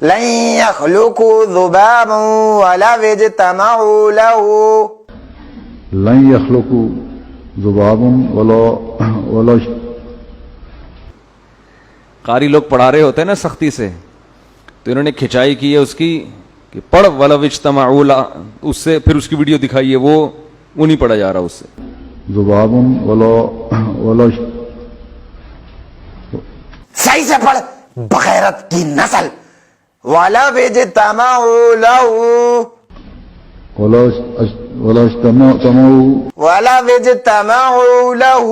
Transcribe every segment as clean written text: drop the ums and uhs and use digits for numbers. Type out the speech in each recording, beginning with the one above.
لن يخلقوا ذبابا ولو اجتمعوا له لن يخلقوا ذبابا ولا قاری لوگ پڑھا رہے ہوتے ہیں نا سختی سے، تو انہوں نے کھچائی کی ہے اس کی کہ پڑھ ولو اجتمعوا له، اس سے پھر اس کی ویڈیو دکھائی ہے، وہ نہیں پڑھا جا رہا اس سے. ذبابا ولا صحیح سے پڑھ بغیرت کی نسل. وَلَوْ اجْتَمَعُوا لَهُ ولا اجتمعوا وَلَوْ اجْتَمَعُوا لَهُ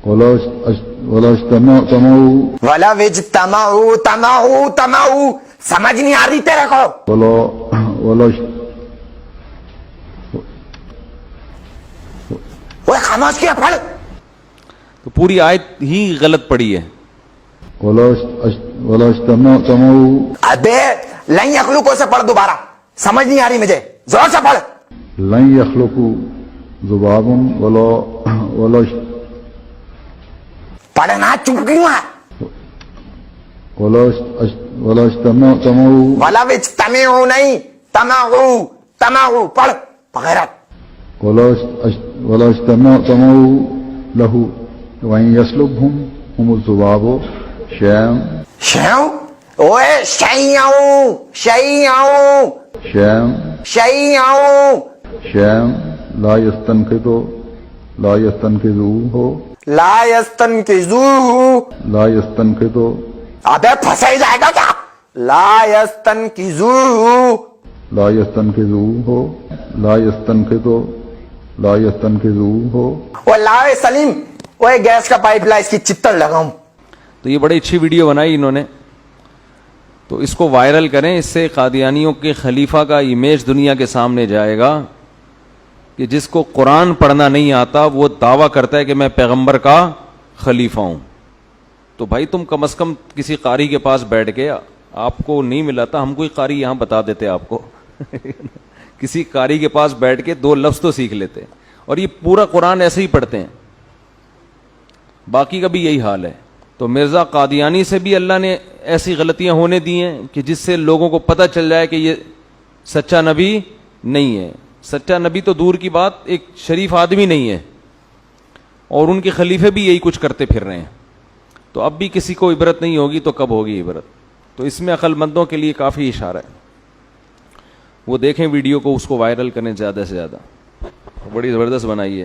ولا اجتمعوا وَلَوْ اجْتَمَعُوا تَمَعُوا سمجھ نہیں آ رہی تیرے کو؟ ولا وہ خاموش کیا پڑھ. تو پوری آیت ہی غلط پڑھی ہے. ولا اجتمعوا ابے لن یخلقوا سے پڑھ دوبارہ، سمجھ نہیں آ رہی مجھے، زور سے پڑھ. لن يخلقوا ذبابا ولا پڑھنا چپ کیوں ہے؟ ولا اجتمعوا وَلَوْ اجْتَمِعُوا نہیں، تَمَعُوا پڑھ بغیرت. ولا اجتمعوا له وإن يسلبهم الذباب شيئا شیوں اوے شیوں لا يستنقذوه لا يستنقذوه ابے پھنسے جائے گا کیا؟ لا يستنقذوه وہ لا سلیم، وہ گیس کا پائپ لا، اس کی چتر لگاؤں. تو یہ بڑی اچھی ویڈیو بنائی انہوں نے، تو اس کو وائرل کریں، اس سے قادیانیوں کے خلیفہ کا امیج دنیا کے سامنے جائے گا کہ جس کو قرآن پڑھنا نہیں آتا وہ دعویٰ کرتا ہے کہ میں پیغمبر کا خلیفہ ہوں. تو بھائی تم کم از کم کسی قاری کے پاس بیٹھ کے، آپ کو نہیں ملا تھا، ہم کوئی قاری یہاں بتا دیتے آپ کو کسی قاری کے پاس بیٹھ کے 2 لفظ تو سیکھ لیتے. اور یہ پورا قرآن ایسے ہی پڑھتے ہیں، باقی کا بھی یہی حال ہے. تو مرزا قادیانی سے بھی اللہ نے ایسی غلطیاں ہونے دی ہیں کہ جس سے لوگوں کو پتہ چل جائے کہ یہ سچا نبی نہیں ہے. سچا نبی تو دور کی بات، ایک شریف آدمی نہیں ہے، اور ان کے خلیفے بھی یہی کچھ کرتے پھر رہے ہیں. تو اب بھی کسی کو عبرت نہیں ہوگی تو کب ہوگی عبرت؟ تو اس میں عقل مندوں کے لیے کافی اشارہ ہے. وہ دیکھیں ویڈیو کو، اس کو وائرل کریں زیادہ سے زیادہ، بڑی زبردست بنائی ہے.